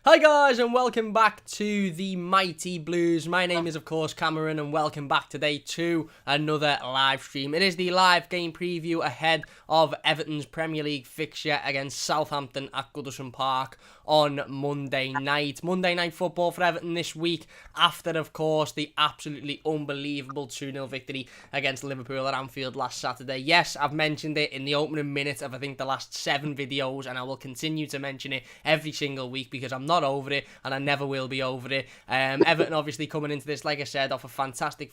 Hi guys, and welcome back to the Mighty Blues. My name is of course Cameron, and welcome back today to another live stream. It is the live game preview ahead of Everton's Premier League fixture against Southampton at Goodison Park on Monday night. Monday night football for Everton this week after, of course, the absolutely unbelievable 2-0 victory against Liverpool at Anfield last Saturday. Yes, I've mentioned it in the opening minute of I think the last 7 videos, and I will continue to mention it every single week because I'm not over it and I never will be over it. Everton obviously coming into this, like I said, off a fantastic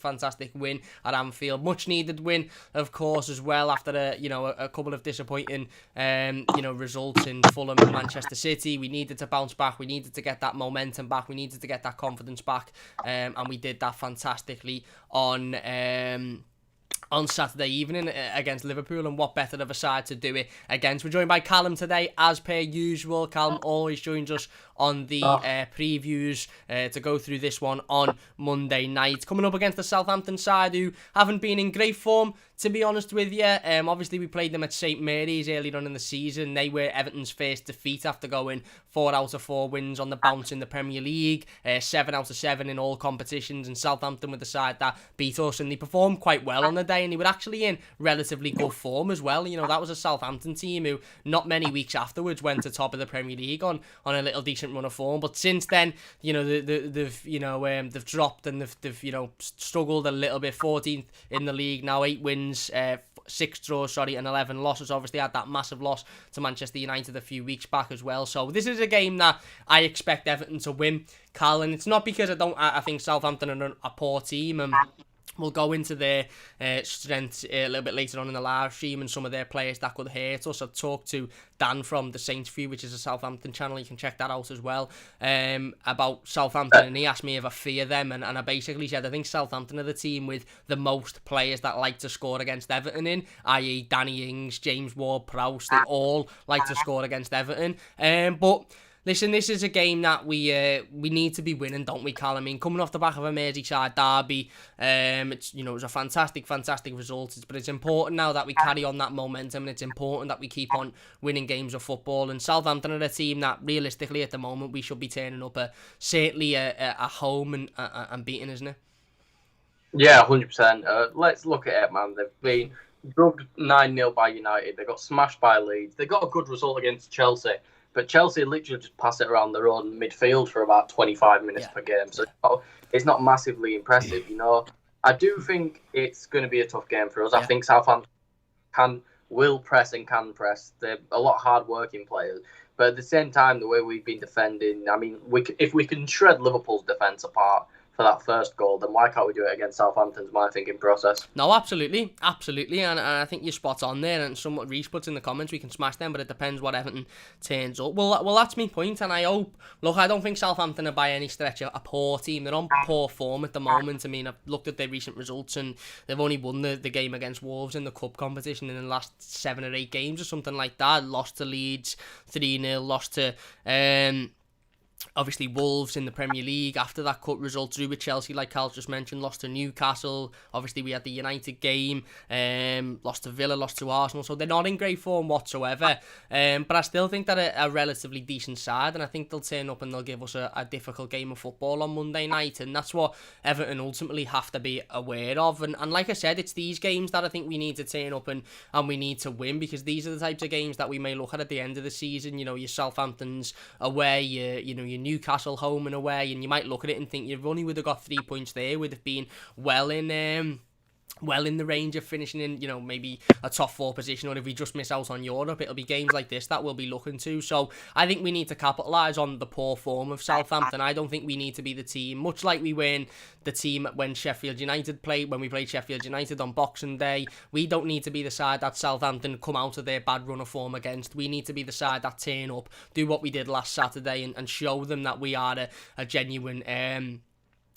win at Anfield. Much needed win, of course, as well after a couple of disappointing results in Fulham and Manchester City. We needed to bounce back. We needed to get that momentum back. We needed to get that confidence back, and we did that fantastically on Saturday evening against Liverpool, and what better of a side to do it against. We're joined by Callum today, as per usual. Callum always joins us on the previews to go through this one on Monday night. Coming up against the Southampton side, who haven't been in great form, to be honest with you. Obviously, we played them at St Mary's earlier on in the season. They were Everton's first defeat after going 4 out of 4 wins on the bounce in the Premier League, 7 out of 7 in all competitions, and Southampton were the side that beat us, and they performed quite well on the day, and they were actually in relatively good form as well. You know, that was a Southampton team who not many weeks afterwards went to top of the Premier League on a little decent run of form, but since then, they've dropped, and they've struggled a little bit. 14th in the league now, 8 wins, 6 draws, and 11 losses. Obviously had that massive loss to Manchester United a few weeks back as well. So this is a game that I expect Everton to win, Carl, and it's not because I think Southampton are a poor team, and we'll go into their strengths a little bit later on in the live stream and some of their players that could hurt us. I've talked to Dan from the Saints View, which is a Southampton channel. You can check that out as well, about Southampton, and he asked me if I fear them, and I basically said I think Southampton are the team with the most players that like to score against Everton in, i.e. Danny Ings, James Ward-Prowse. They all like to score against Everton, but listen, this is a game that we need to be winning, don't we, Cal? I mean, coming off the back of a Merseyside derby, it was a fantastic result. But it's important now that we carry on that momentum, and it's important that we keep on winning games of football. And Southampton are a team that, realistically, at the moment, we should be turning up certainly a home and beating, isn't it? Yeah, 100%. Let's look at it, man. They've been drugged 9-0 by United. They got smashed by Leeds. They got a good result against Chelsea. But Chelsea literally just pass it around their own midfield for about 25 minutes per game. So it's not massively impressive, I do think it's going to be a tough game for us. Yeah. I think Southampton will press and can press. They're a lot of hard-working players. But at the same time, the way we've been defending, I mean, if we can shred Liverpool's defence apart for that first goal, then why can't we do it against Southampton's, my thinking process? No, absolutely, and I think you're spot on there, and somewhat Reece puts in the comments, we can smash them, but it depends what Everton turns up. Well, that's my point, and I don't think Southampton are by any stretch a poor team. They're on poor form at the moment. I mean, I've looked at their recent results, and they've only won the game against Wolves in the cup competition in the last 7 or 8 games or something like that. Lost to Leeds 3-0, lost to obviously Wolves in the Premier League after that cut result, drew with Chelsea like Carl just mentioned, lost to Newcastle, obviously we had the United game, lost to Villa, lost to Arsenal, so they're not in great form whatsoever, but I still think they're a relatively decent side, and I think they'll turn up and they'll give us a difficult game of football on Monday night, and that's what Everton ultimately have to be aware of, and like I said, it's these games that I think we need to turn up and we need to win, because these are the types of games that we may look at the end of the season, your Southampton's away, your Newcastle home and away, and you might look at it and think you've only would have got 3 points there, would have been well in the range of finishing in, maybe a top 4 position, or if we just miss out on Europe, it'll be games like this that we'll be looking to. So I think we need to capitalise on the poor form of Southampton. I don't think we need to be the team, much like we were the team when we played Sheffield United on Boxing Day. We don't need to be the side that Southampton come out of their bad run of form against. We need to be the side that turn up, do what we did last Saturday, and show them that we are a genuine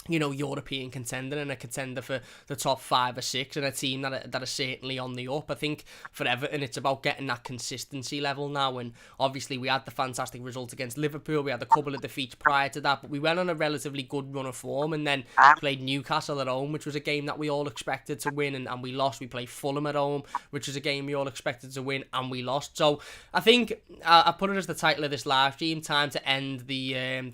European contender and a contender for the top 5 or 6, and a team that are certainly on the up. I think for Everton, it's about getting that consistency level now, and obviously we had the fantastic result against Liverpool, we had a couple of defeats prior to that, but we went on a relatively good run of form, and then played Newcastle at home, which was a game that we all expected to win, and we lost. We played Fulham at home, which is a game we all expected to win, and we lost. So I think I put it as the title of this live stream, time to end the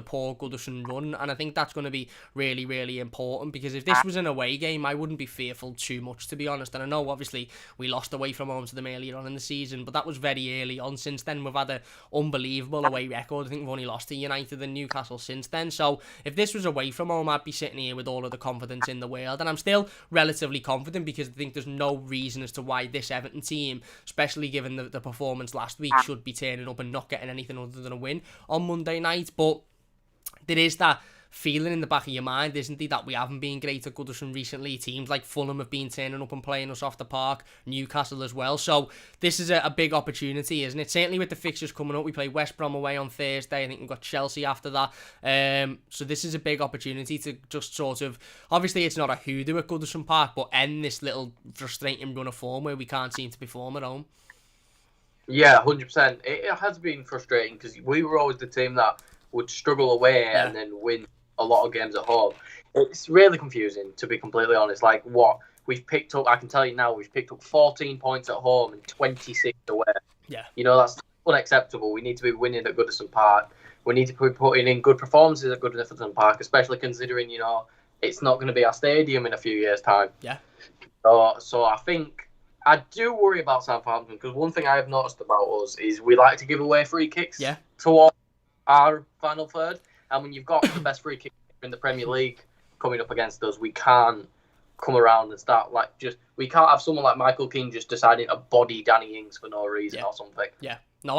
poor Goodison run, and I think that's going to be really, really important, because if this was an away game, I wouldn't be fearful too much, to be honest. And I know obviously we lost away from home to them earlier on in the season, but that was very early on. Since then we've had an unbelievable away record. I think we've only lost to United and Newcastle since then. So if this was away from home, I'd be sitting here with all of the confidence in the world, and I'm still relatively confident, because I think there's no reason as to why this Everton team, especially given the performance last week, should be turning up and not getting anything other than a win on Monday night. But there is that feeling in the back of your mind, isn't there, that we haven't been great at Goodison recently. Teams like Fulham have been turning up and playing us off the park, Newcastle as well. So this is a big opportunity, isn't it? Certainly with the fixtures coming up, we play West Brom away on Thursday. I think we've got Chelsea after that. So this is a big opportunity to just sort of, obviously it's not a hoodoo at Goodison Park, but end this little frustrating run of form where we can't seem to perform at home. Yeah, 100%. It has been frustrating, because we were always the team that would struggle away and then win a lot of games at home. It's really confusing, to be completely honest. Like, what we've picked up, I can tell you now, we've picked up 14 points at home and 26 away. Yeah. That's unacceptable. We need to be winning at Goodison Park. We need to be putting in good performances at Goodison Park, especially considering, it's not going to be our stadium in a few years' time. Yeah. So I think I do worry about Southampton, because one thing I have noticed about us is we like to give away free kicks towards our final third. And when you've got the best free kick in the Premier League coming up against us, we can't come around and start we can't have someone like Michael Keane just deciding to body Danny Ings for no reason or something. Yeah. No,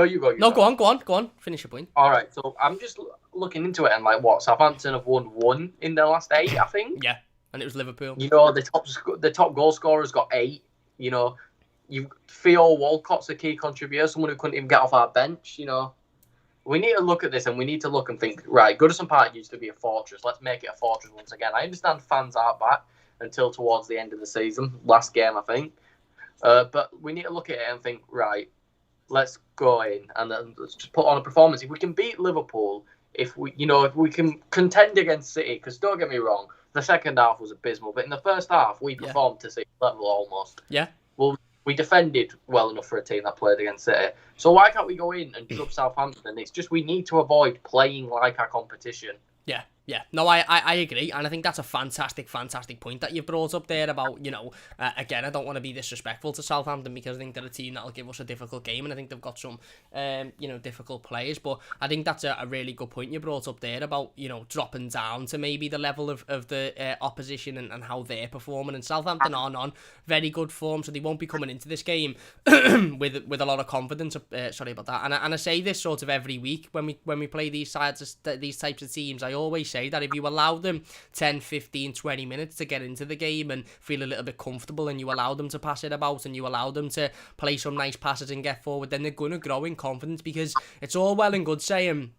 you go. Go on. Finish your point. All right. So I'm just looking into it, and Southampton have won 1 in their last 8, I think. Yeah, and it was Liverpool. The top goal scorer's got 8. Theo Walcott's a key contributor, someone who couldn't even get off our bench. We need to look at this, and we need to look and think, right, Goodison Park used to be a fortress. Let's make it a fortress once again. I understand fans aren't back until towards the end of the season, last game, I think. But we need to look at it and think, right, let's go in and let's just put on a performance. If we can beat Liverpool, if we can contend against City, because don't get me wrong, the second half was abysmal, but in the first half, we performed to City level almost. Yeah. Well, we defended well enough for a team that played against City. So why can't we go in and drop Southampton? It's just we need to avoid playing like our competition. Yeah. No, I agree, and I think that's a fantastic point that you've brought up there about, again, I don't want to be disrespectful to Southampton, because I think they're a team that'll give us a difficult game, and I think they've got some, difficult players, but I think that's a really good point you brought up there about, dropping down to maybe the level of the opposition and how they're performing, and Southampton are on very good form, so they won't be coming into this game with a lot of confidence. Sorry about that, and I say this sort of every week when we play these types of teams. I always say that if you allow them 10, 15, 20 minutes to get into the game and feel a little bit comfortable, and you allow them to pass it about, and you allow them to play some nice passes and get forward, then they're going to grow in confidence, because it's all well and good saying,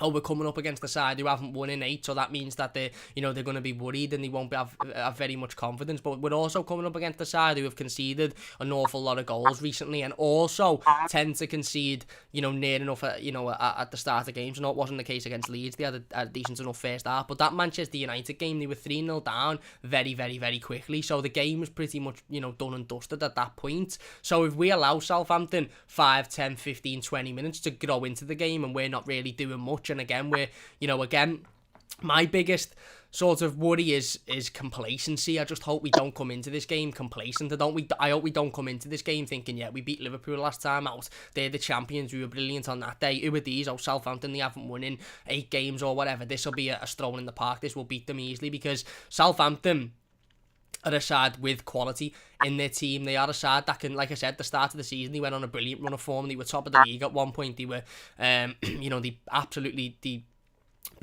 oh, we're coming up against the side who haven't won in 8, so that means that they're going to be worried and they won't have very much confidence. But we're also coming up against the side who have conceded an awful lot of goals recently, and also tend to concede, near enough, at the start of games. No, it wasn't the case against Leeds. They had a decent enough first half, but that Manchester United game, they were 3-0 down very, very, very quickly. So the game was pretty much, done and dusted at that point. So if we allow Southampton 5, 10, 15, 20 minutes to grow into the game, and we're not really doing much, and again, my biggest sort of worry is complacency. I just hope we don't come into this game complacent. I hope we don't come into this game thinking, yeah, we beat Liverpool last time out, they're the champions, we were brilliant on that day. Who are these? Oh, Southampton, they haven't won in 8 games or whatever. This will be a stroll in the park. This will beat them easily, because Southampton are a side with quality in their team. They are a side that can, like I said, the start of the season, they went on a brilliant run of form. They were top of the league at one point. They were, they absolutely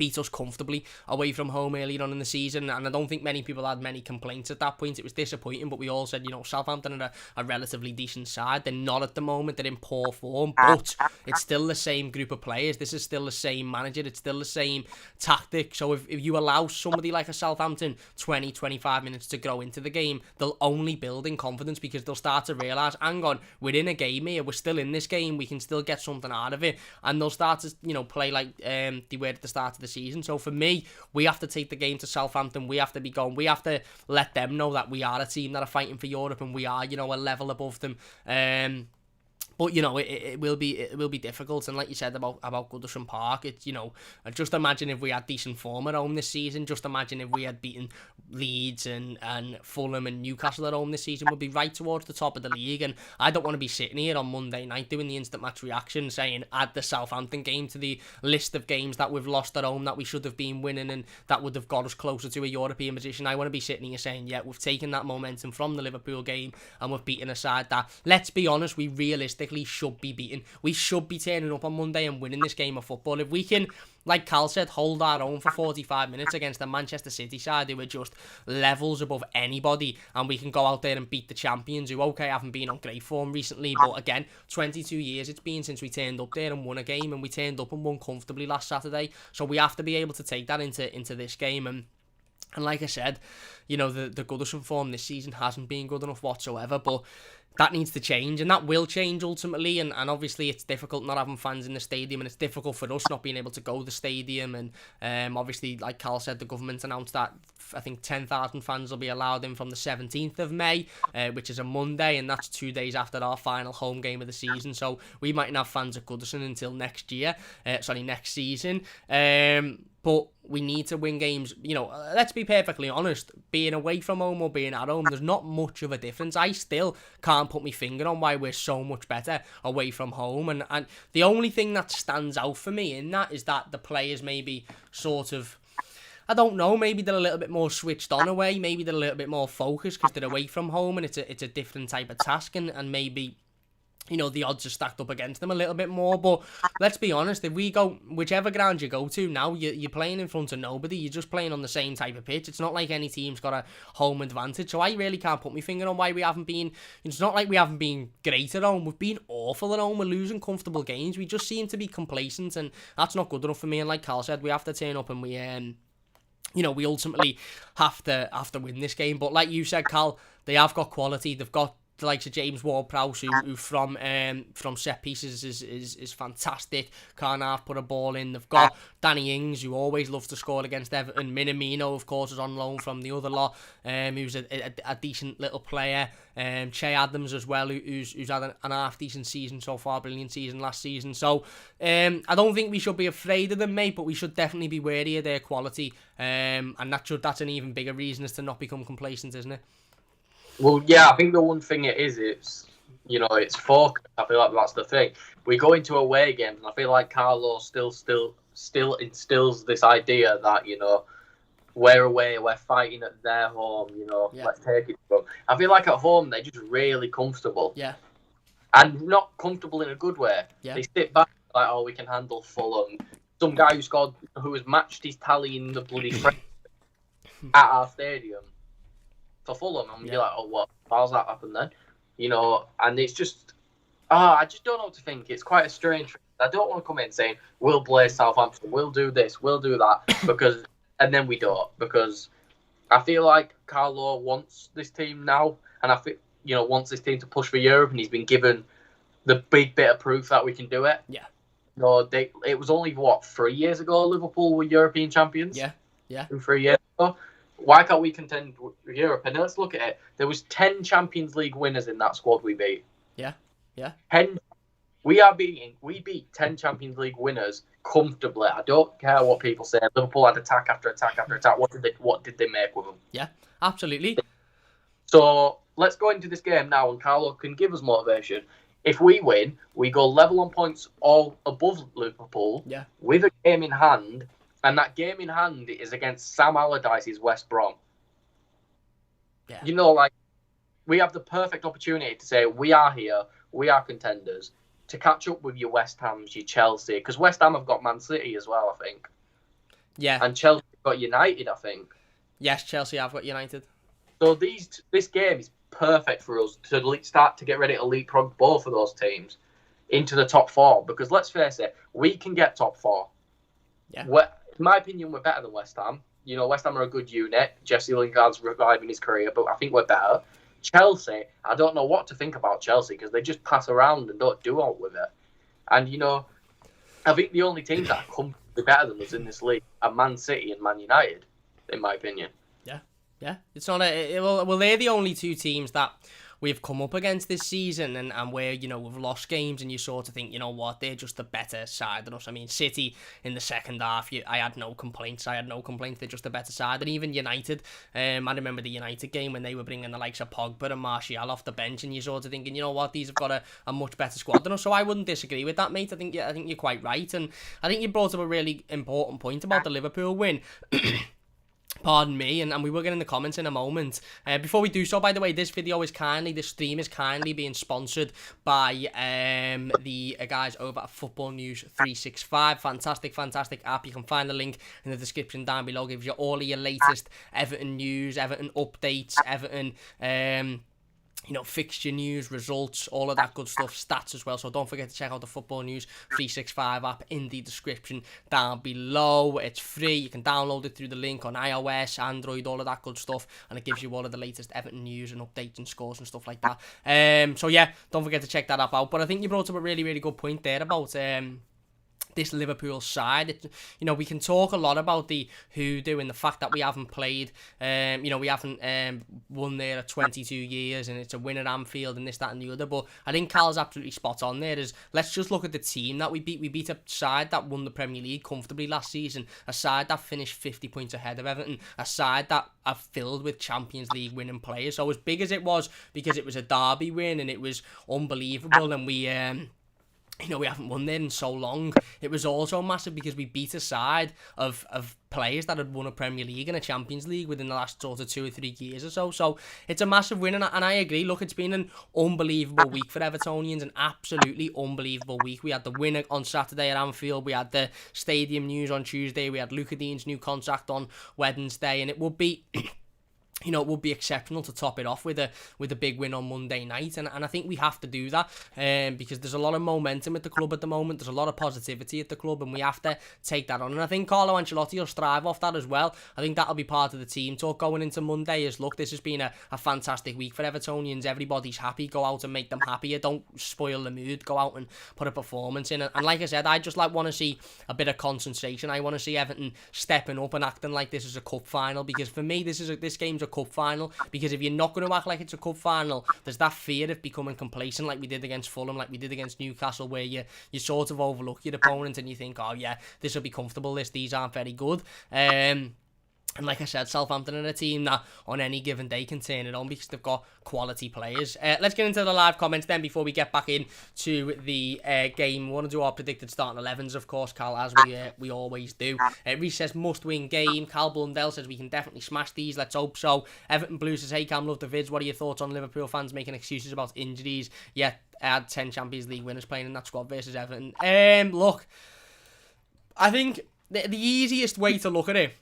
beat us comfortably away from home earlier on in the season, and I don't think many people had many complaints at that point. It was disappointing, but we all said, Southampton are a relatively decent side. They're not at the moment. They're in poor form, but it's still the same group of players. This is still the same manager. It's still the same tactic. So if you allow somebody like a Southampton 20-25 minutes to grow into the game, they'll only build in confidence, because they'll start to realise, hang on, we're in a game here. We're still in this game. We can still get something out of it. And they'll start to, play like they were at the start of the season. So for me, we have to take the game to Southampton. We have to be going. We have to let them know that we are a team that are fighting for Europe, and we are, a level above them. But it will be difficult, and like you said about Goodison Park, it's just imagine if we had decent form at home this season. Just imagine if we had beaten Leeds and Fulham and Newcastle at home this season. We'd be right towards the top of the league, and I don't want to be sitting here on Monday night doing the instant match reaction saying add the Southampton game to the list of games that we've lost at home that we should have been winning and that would have got us closer to a European position. I want to be sitting here saying, yeah, we've taken that momentum from the Liverpool game and we've beaten a side that, let's be honest, we realistically should be beaten. We should be turning up on Monday and winning this game of football. If we can, like Cal said, hold our own for 45 minutes against the Manchester City side who are just levels above anybody, and we can go out there and beat the champions who, okay, haven't been on great form recently, but again, 22 years it's been since we turned up there and won a game, and we turned up and won comfortably last Saturday. So we have to be able to take that into this game. And like I said, the Goodison form this season hasn't been good enough whatsoever, but that needs to change, and that will change ultimately, and obviously it's difficult not having fans in the stadium, and it's difficult for us not being able to go to the stadium, and obviously, like Carl said, the government announced that I think 10,000 fans will be allowed in from the 17th of May, which is a Monday, and that's 2 days after our final home game of the season, so we mightn't have fans at Goodison until next season. But we need to win games. Let's be perfectly honest. Being away from home or being at home, there's not much of a difference. I still can't put my finger on why we're so much better away from home. And the only thing that stands out for me in that is that the players maybe sort of, I don't know, maybe they're a little bit more switched on away. Maybe they're a little bit more focused because they're away from home and it's a different type of task. And maybe, the odds are stacked up against them a little bit more. But let's be honest, if we go, whichever ground you go to now, you're playing in front of nobody. You're just playing on the same type of pitch. It's not like any team's got a home advantage. So I really can't put my finger on why we haven't been, it's not like we haven't been great at home. We've been awful at home. We're losing comfortable games. We just seem to be complacent, and that's not good enough for me. And like Carl said, we have to turn up, and we ultimately have to win this game. But like you said, Cal, they have got quality. They've got the likes of James Ward-Prowse, who from set pieces is fantastic. Can't half put a ball in. They've got Danny Ings, who always loves to score against Everton. Minamino, of course, is on loan from the other lot, who's a decent little player. Che Adams as well, who's had an half decent season so far, brilliant season last season. So I don't think we should be afraid of them, mate, but we should definitely be wary of their quality. And that's an even bigger reason as to not become complacent, isn't it? Well, yeah, I think the one thing it's focus. I feel like that's the thing. We go into away games, and I feel like Carlo still instills this idea that, we're away, we're fighting at their home, let's take it from them. I feel like at home, they're just really comfortable. Yeah. And not comfortable in a good way. Yeah. They sit back like, oh, we can handle Fulham. Some guy who has matched his tally in the bloody press at our stadium for Fulham, and you're like, oh, what? How's that happen then? And it's just, I just don't know what to think. It's quite a strange thing. I don't want to come in saying, we'll play Southampton, we'll do this, we'll do that, and then we don't, because I feel like Carlo wants this team now, and I feel, wants this team to push for Europe, and he's been given the big bit of proof that we can do it. Yeah. It was only, 3 years ago Liverpool were European champions? Yeah. 3 years ago. Why can't we contend with Europe? And let's look at it. There was 10 Champions League winners in that squad we beat. Yeah. 10. We beat 10 Champions League winners comfortably. I don't care what people say. Liverpool had attack after attack after attack. What did they make with them? Yeah, absolutely. So let's go into this game now, and Carlo can give us motivation. If we win, we go level on points all above Liverpool with a game in hand. And that game in hand is against Sam Allardyce's West Brom. Yeah. We have the perfect opportunity to say, we are here, we are contenders, to catch up with your West Hams, your Chelsea, because West Ham have got Man City as well, I think. Yeah. And Chelsea got United, I think. Yes, Chelsea have got United. So this game is perfect for us to start to get ready to leapfrog both of those teams into the top four. Because let's face it, we can get top four. Yeah. In my opinion, we're better than West Ham. You know, West Ham are a good unit. Jesse Lingard's reviving his career, but I think we're better. Chelsea, I don't know what to think about Chelsea because they just pass around and don't do all with it. And, you know, I think the only teams that are comfortably better than us in this league are Man City and Man United, in my opinion. Yeah. It's not well, they're the only two teams that we've come up against this season and where, you know, we've lost games and you sort of think, you know what, they're just the better side than us. I mean, City in the second half, I had no complaints. They're just a better side. And even United, I remember the United game when they were bringing the likes of Pogba and Martial off the bench and you're sort of thinking, you know what, these have got a much better squad than us. So I wouldn't disagree with that, mate. I think you're quite right. And I think you brought up a really important point about the Liverpool win. Pardon me, and we will get in the comments in a moment. Before we do so, by the way, this stream is kindly being sponsored by the guys over at Football News 365. Fantastic app. You can find the link in the description down below. Gives you all of your latest Everton news, Everton updates, Everton fixture news, results, all of that good stuff, stats as well. So don't forget to check out the Football News 365 app in the description down below. It's free. You can download it through the link on iOS, Android, all of that good stuff, and it gives you all of the latest Everton news and updates and scores and stuff like that. So yeah, don't forget to check that app out. But I think you brought up a really, really good point there about this Liverpool side. We can talk a lot about the hoodoo and the fact that we haven't played, we haven't won there at 22 years and it's a win at Anfield and this, that and the other. But I think Cal's absolutely spot on there. Let's just look at the team that we beat. We beat a side that won the Premier League comfortably last season, a side that finished 50 points ahead of Everton, a side that are filled with Champions League winning players. So as big as it was, because it was a derby win and it was unbelievable, and we haven't won there in so long. It was also massive because we beat a side of players that had won a Premier League and a Champions League within the last sort of 2 or 3 years or so. So it's a massive win, and I agree. Look, it's been an unbelievable week for Evertonians, an absolutely unbelievable week. We had the win on Saturday at Anfield. We had the stadium news on Tuesday. We had Luca Dean's new contract on Wednesday, and it would be... it would be exceptional to top it off with a big win on Monday night, and I think we have to do that because there's a lot of momentum at the club at the moment. There's a lot of positivity at the club, and we have to take that on. And I think Carlo Ancelotti will strive off that as well. I think that'll be part of the team talk going into Monday. Is look, this has been a fantastic week for Evertonians. Everybody's happy. Go out and make them happier. Don't spoil the mood. Go out and put a performance in. And like I said, I just want to see a bit of concentration. I want to see Everton stepping up and acting like this is a cup final, because for me this game's a cup final. Because if you're not going to act like it's a cup final, there's that fear of becoming complacent, like we did against Fulham, like we did against Newcastle, where you sort of overlook your opponent and you think, oh yeah, this will be comfortable, these aren't very good. And like I said, Southampton are a team that on any given day can turn it on because they've got quality players. Let's get into the live comments then before we get back into the game. We want to do our predicted starting 11s, of course, Cal, as we always do. Reece says, must-win game. Cal Blundell says, we can definitely smash these. Let's hope so. Everton Blue says, hey Cam, love the vids. What are your thoughts on Liverpool fans making excuses about injuries? Yeah, I had 10 Champions League winners playing in that squad versus Everton. Look, I think the easiest way to look at it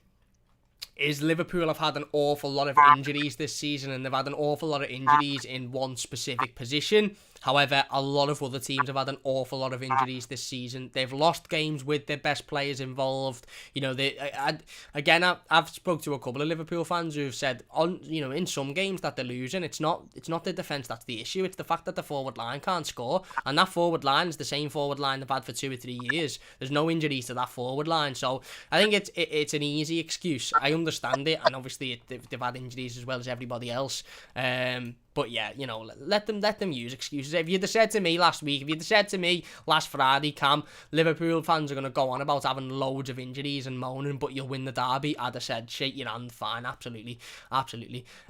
is Liverpool have had an awful lot of injuries this season, and they've had an awful lot of injuries in one specific position. However, a lot of other teams have had an awful lot of injuries this season. They've lost games with their best players involved. I've spoke to a couple of Liverpool fans who've said, in some games that they're losing, it's not the defence that's the issue. It's the fact that the forward line can't score, and that forward line is the same forward line they've had for 2 or 3 years. There's no injuries to that forward line, so I think it's an easy excuse. I understand it, and obviously they've had injuries as well as everybody else. But yeah, let them use excuses. If you'd have said to me last week, if you'd have said to me last Friday, Cam, Liverpool fans are going to go on about having loads of injuries and moaning, but you'll win the derby, I'd have said, shake your hand, fine, absolutely.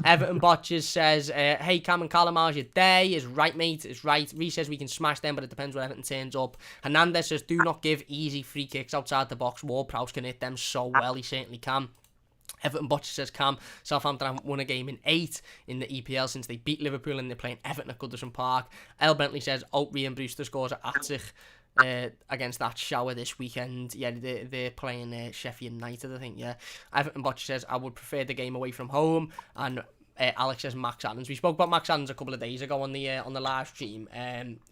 Everton Botches says, hey Cam and Callum, how's your day? Is right, mate, is right. Reece says we can smash them, but it depends when Everton turns up. Hernandez says, do not give easy free kicks outside the box. Ward-Prowse can hit them so well, he certainly can. Everton Butcher says, Cam, Southampton haven't won a game in 8 in the EPL since they beat Liverpool, and they're playing Everton at Goodison Park. El Bentley says, Ryan Brewster scores at Atzich. against that shower this weekend. Yeah, they're playing Sheffield United, I think. Yeah, Everton Botch says I would prefer the game away from home, and Alex says Max Adams. We spoke about Max Adams a couple of days ago on the live stream.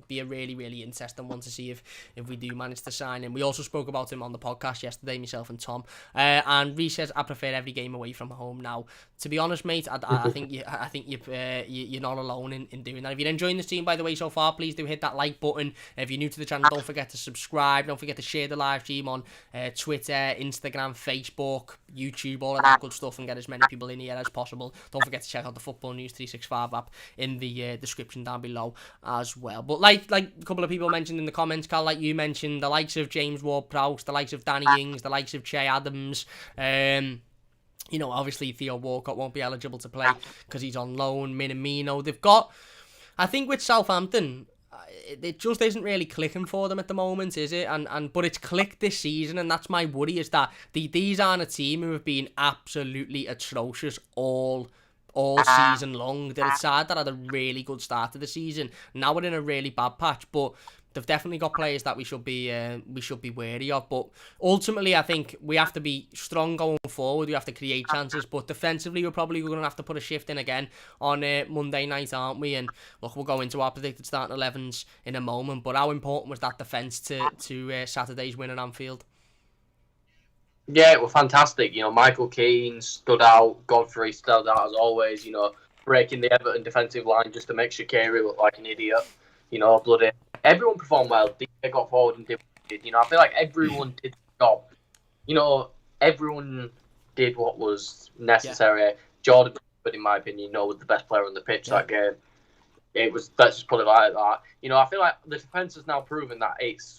Be a really, really interesting one to see if we do manage to sign him. We also spoke about him on the podcast yesterday, myself and Tom. And Reece says I prefer every game away from home. Now, to be honest, mate, I think you're not alone in doing that. If you're enjoying the stream, by the way, so far, please do hit that like button. If you're new to the channel, don't forget to subscribe. Don't forget to share the live stream on Twitter, Instagram, Facebook, YouTube, all of that good stuff, and get as many people in here as possible. Don't forget to check out the Football News 365 app in the description down below as well. But like a couple of people mentioned in the comments, Carl, like you mentioned, the likes of James Ward-Prowse, the likes of Danny Ings, the likes of Che Adams, obviously Theo Walcott won't be eligible to play because he's on loan. Minamino, they've got, I think with Southampton, it just isn't really clicking for them at the moment, is it? But it's clicked this season, and that's my worry, is that these aren't a team who have been absolutely atrocious all season long. They're a side that had a really good start to the season. Now we're in a really bad patch, but they've definitely got players that we should be wary of. But ultimately, I think we have to be strong going forward. We have to create chances, but defensively, we're probably going to have to put a shift in again on Monday night, aren't we? And look, we'll go into our predicted starting 11s in a moment. But how important was that defence to Saturday's win at Anfield? Yeah, it was fantastic. Michael Keane stood out. Godfrey stood out as always. Breaking the Everton defensive line just to make Shaqiri look like an idiot. Bloody everyone performed well. They got forward and did what they did. I feel like everyone did the job. Everyone did what was necessary. Yeah. Jordan, in my opinion, was the best player on the pitch that game. It was. Let's just put it like that. I feel like the defense has now proven that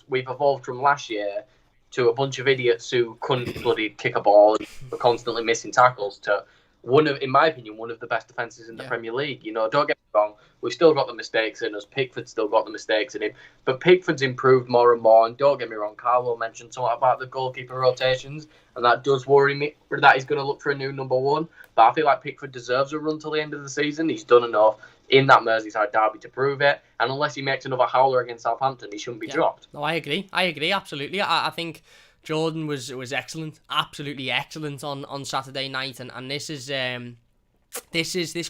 we've evolved from last year to a bunch of idiots who couldn't bloody kick a ball and were constantly missing tackles to in my opinion, one of the best defences in the Premier League. Don't get me wrong, we've still got the mistakes in us. Pickford's still got the mistakes in him. But Pickford's improved more and more. And don't get me wrong, Carlo mentioned something about the goalkeeper rotations, and that does worry me that he's going to look for a new number one. But I feel like Pickford deserves a run till the end of the season. He's done enough in that Merseyside derby to prove it. And unless he makes another howler against Southampton, he shouldn't be dropped. No, I agree, absolutely. I think Jordan was excellent, absolutely excellent on Saturday night, and this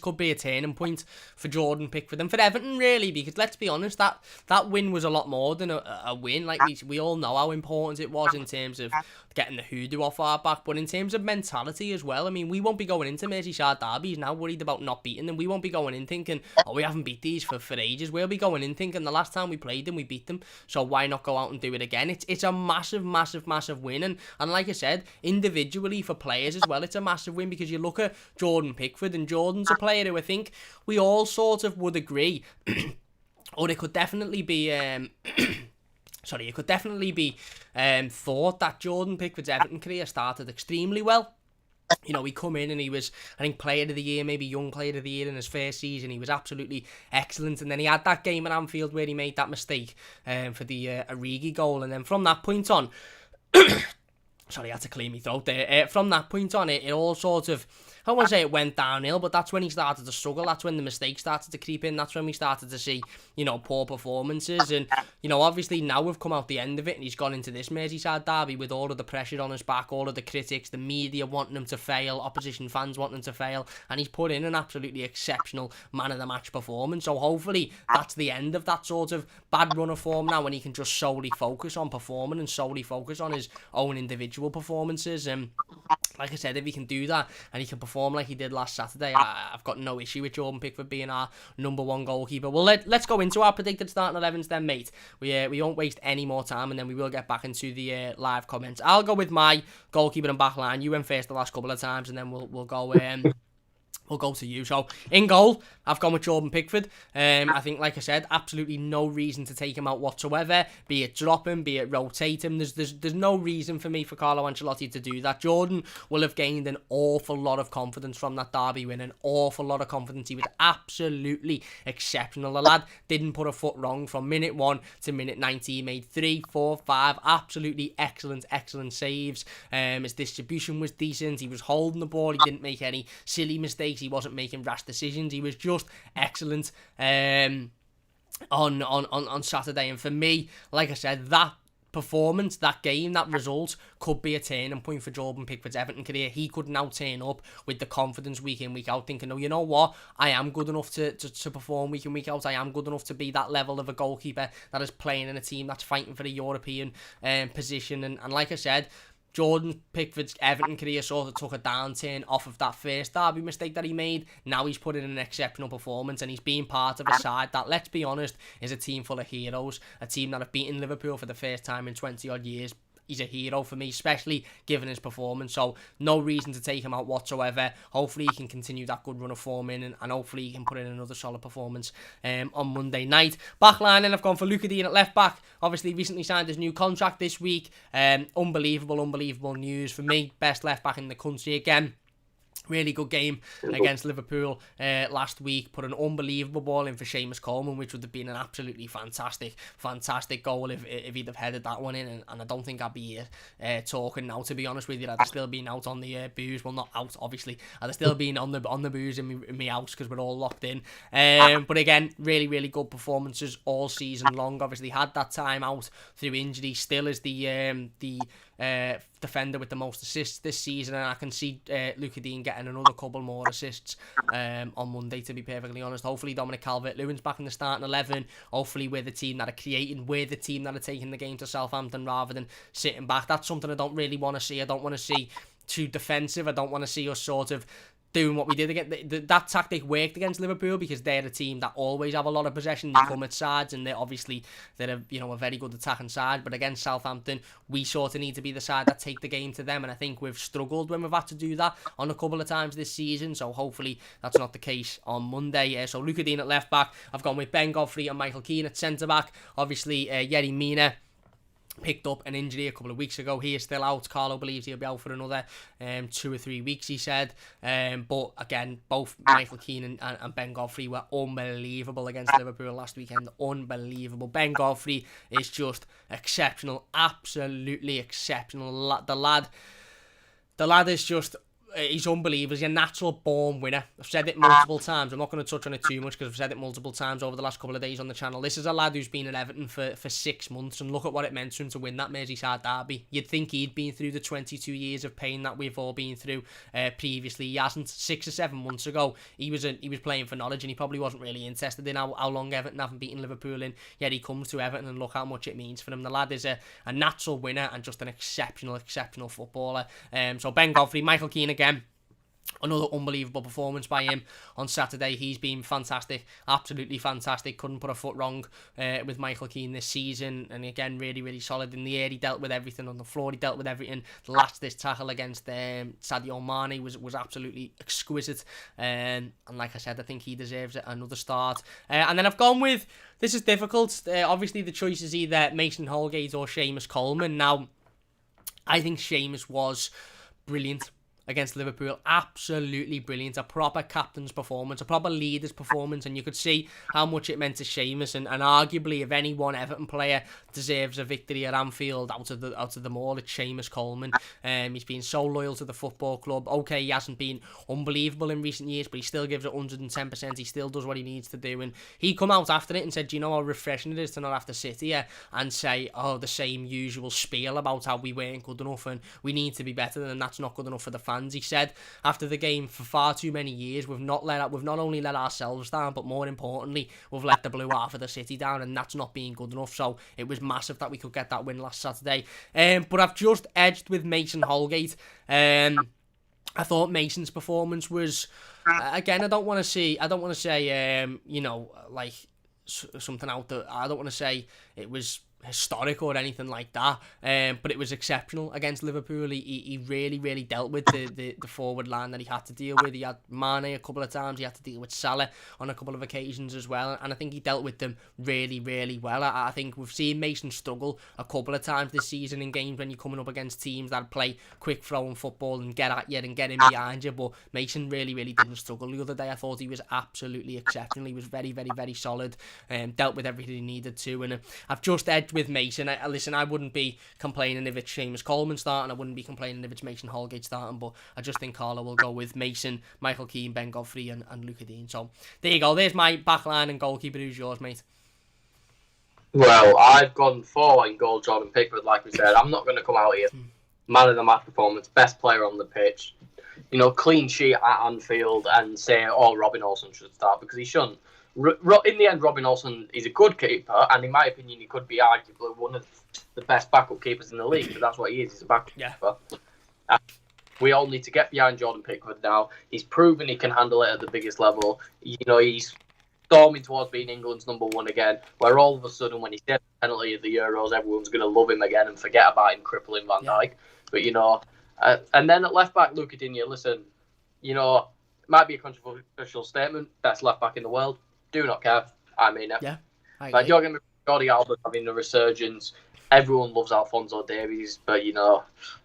could be a turning point for Jordan Pickford and for Everton, really, because let's be honest, that win was a lot more than a win. Like we all know how important it was in terms of getting the hoodoo off our back, but in terms of mentality as well. I mean, we won't be going into Merseyside derbies now worried about not beating them. We won't be going in thinking, we haven't beat these for ages. We'll be going in thinking the last time we played them, we beat them, so why not go out and do it again? It's a massive, massive, massive win, and like I said, individually for players as well, it's a massive win, because you look at Jordan Pickford, and Jordan's a player who I think we all sort of would agree, or it could definitely be thought that Jordan Pickford's Everton career started extremely well. He come in and he was, I think, player of the year, maybe young player of the year in his first season. He was absolutely excellent. And then he had that game at Anfield where he made that mistake for the Origi goal. And then from that point on, sorry, I had to clear my throat there. From that point on, it all sort of, I don't want to say it went downhill, but that's when he started to struggle. That's when the mistakes started to creep in. That's when we started to see, poor performances. And, obviously now we've come out the end of it and he's gone into this Merseyside derby with all of the pressure on his back, all of the critics, the media wanting him to fail, opposition fans wanting him to fail. And he's put in an absolutely exceptional man-of-the-match performance. So hopefully that's the end of that sort of bad run of form now, when he can just solely focus on performing and solely focus on his own individual performances. And like I said, if he can do that and he can perform like he did last Saturday, I've got no issue with Jordan Pickford being our number one goalkeeper. Well, let's go into our predicted starting 11s then, mate. We won't waste any more time, and then we will get back into the live comments. I'll go with my goalkeeper and backline. You went first the last couple of times, and then we'll go. We'll go to you. So, in goal, I've gone with Jordan Pickford. I think, like I said, absolutely no reason to take him out whatsoever. Be it drop him, be it rotate him. There's no reason for me, for Carlo Ancelotti, to do that. Jordan will have gained an awful lot of confidence from that derby win. An awful lot of confidence. He was absolutely exceptional. The lad didn't put a foot wrong from minute 1 to minute 90. He made 3, 4, 5 absolutely excellent saves. His distribution was decent. He was holding the ball. He didn't make any silly mistakes. He wasn't making rash decisions. He was just excellent. on Saturday. And for me, like I said, that performance, that game, that result could be a turning point for Jordan Pickford's Everton career. He could now turn up with the confidence week in, week out, thinking, oh, you know what, I am good enough to perform week in, week out. I am good enough to be that level of a goalkeeper that is playing in a team that's fighting for a European position. And like I said, Jordan Pickford's Everton career sort of took a downturn off of that first derby mistake that he made. Now he's put in an exceptional performance, and he's been part of a side that, let's be honest, is a team full of heroes. A team that have beaten Liverpool for the first time in 20 odd years. He's a hero for me, especially given his performance. So no reason to take him out whatsoever. Hopefully he can continue that good run of form in, and hopefully he can put in another solid performance on Monday night. Backline, and I've gone for Luca Dean at left back. Obviously recently signed his new contract this week. Unbelievable news for me. Best left back in the country again. Really good game against Liverpool last week. Put an unbelievable ball in for Seamus Coleman, which would have been an absolutely fantastic goal if he'd have headed that one in. And I don't think I'd be here talking now, to be honest with you. I'd have still been out on the booze. Well, not out, obviously. I'd have still been on the booze in my house because we're all locked in. But again, really good performances all season long. Obviously had that time out through injury. Still is the defender with the most assists this season, and I can see Luca Dean getting another couple more assists on Monday, to be perfectly honest. Hopefully Dominic Calvert-Lewin's back in the starting 11. Hopefully we're the team that are creating, we're the team that are taking the game to Southampton rather than sitting back. That's something I don't really want to see. I don't want to see too defensive. I don't want to see us sort of doing what we did again. That tactic worked against Liverpool because they're a team that always have a lot of possession. They come at sides, and they're a very good attacking side. But against Southampton, we sort of need to be the side that take the game to them, and I think we've struggled when we've had to do that on a couple of times this season. So hopefully that's not the case on Monday. So Luca Dean at left back. I've gone with Ben Godfrey and Michael Keane at centre back. Obviously Yerry Mina picked up an injury a couple of weeks ago. He is still out. Carlo believes he'll be out for another 2 or 3 weeks, he said. But again, both Michael Keane and Ben Godfrey were unbelievable against Liverpool last weekend. Unbelievable. Ben Godfrey is just exceptional. Absolutely exceptional. The lad is just... He's unbelievable. He's a natural born winner. I've said it multiple times. I'm not going to touch on it too much because I've said it multiple times over the last couple of days on the channel. This is a lad who's been at Everton for 6 months, and look at what it meant to him to win that Merseyside derby. You'd think he'd been through the 22 years of pain that we've all been through previously. He hasn't. 6 or 7 months ago, he was playing for Norwich, and he probably wasn't really interested in how long Everton haven't beaten Liverpool in. Yet he comes to Everton, and look how much it means for him. The lad is a natural winner and just an exceptional footballer. So Ben Godfrey, Michael Keane again. Another unbelievable performance by him on Saturday. He's been fantastic, absolutely fantastic. Couldn't put a foot wrong with Michael Keane this season. And again, really solid in the air. He dealt with everything. On the floor, he dealt with everything. The last this tackle against Sadio Mane was absolutely exquisite. And like I said, I think he deserves another start. And then I've gone with, this is difficult. Obviously, the choice is either Mason Holgate or Seamus Coleman. Now, I think Seamus was brilliant against Liverpool. Absolutely brilliant. A proper captain's performance, a proper leader's performance, and you could see how much it meant to Seamus, and arguably if any one Everton player deserves a victory at Anfield out of them all, it's Seamus Coleman. He's been so loyal to the football club. Okay, he hasn't been unbelievable in recent years, but he still gives it 110%. He still does what he needs to do, and he come out after it and said, do you know how refreshing it is to not have to sit here and say, the same usual spiel about how we weren't good enough and we need to be better, and that's not good enough for the fans. He said after the game, for far too many years we've not only let ourselves down, but more importantly we've let the blue half of the city down, and that's not being good enough. So it was massive that we could get that win last Saturday. But I've just edged with Mason Holgate. I thought Mason's performance was again, I don't want to say like something out there. I don't want to say it was historic or anything like that, but it was exceptional against Liverpool. He really dealt with the forward line that he had to deal with. He had Mane a couple of times, he had to deal with Salah on a couple of occasions as well, and I think he dealt with them really well. I think we've seen Mason struggle a couple of times this season in games when you're coming up against teams that play quick throwing football and get at you and get in behind you, but Mason really didn't struggle the other day. I thought he was absolutely exceptional. He was very solid, dealt with everything he needed to, and I've just edged with Mason. I wouldn't be complaining if it's Seamus Coleman starting. I wouldn't be complaining if it's Mason Holgate starting, but I just think Carlo will go with Mason, Michael Keane, Ben Godfrey and Luca Dean. So there you go. There's my backline and goalkeeper. Who's yours, mate? Well, I've gone for in goal Jordan Pickford, like we said. I'm not going to come out here. Man of the match performance, best player on the pitch, clean sheet at Anfield and say, oh, Robin Olsen should start, because he shouldn't. In the end, Robin Olsen is a good keeper, and in my opinion, he could be arguably one of the best backup keepers in the league, but that's what he is. He's a backup keeper. We all need to get behind Jordan Pickford now. He's proven he can handle it at the biggest level. He's storming towards being England's number one again, where all of a sudden, when he gets a penalty at the Euros, everyone's going to love him again and forget about him crippling Van Dijk. But, and then at left-back, Luca Digne, listen, it might be a controversial statement, best left-back in the world. Do not care. I mean it. Yeah, like, you're going to be Jordi Alba having a resurgence. Everyone loves Alphonso Davies, but,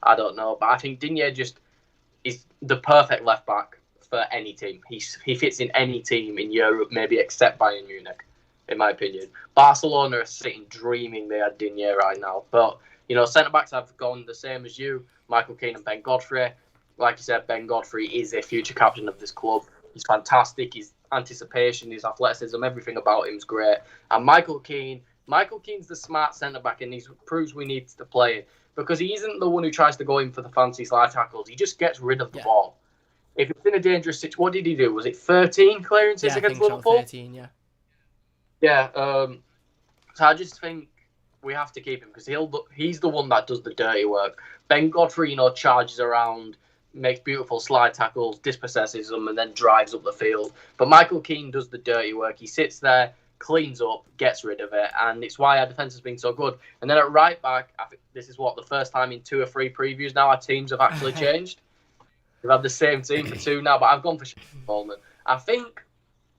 I don't know. But I think Digne just is the perfect left-back for any team. He fits in any team in Europe, maybe except Bayern Munich, in my opinion. Barcelona are sitting dreaming they had Digne right now. But, centre-backs have gone the same as you, Michael Keane and Ben Godfrey. Like you said, Ben Godfrey is a future captain of this club. He's fantastic. His anticipation, his athleticism, everything about him is great. And Michael Keane's the smart centre-back, and he proves we need to play it, because he isn't the one who tries to go in for the fancy slide tackles. He just gets rid of the ball. If it's in a dangerous situation, what did he do? Was it 13 clearances against Liverpool? 13, yeah. Yeah, so I just think we have to keep him, because he's the one that does the dirty work. Ben Godfrey, charges around, makes beautiful slide tackles, dispossesses them, and then drives up the field. But Michael Keane does the dirty work. He sits there, cleans up, gets rid of it, and it's why our defence has been so good. And then at right back, I think this is the first time in 2 or 3 previews now our teams have actually changed. We've had the same team for 2 now, but I've gone for Coleman. I think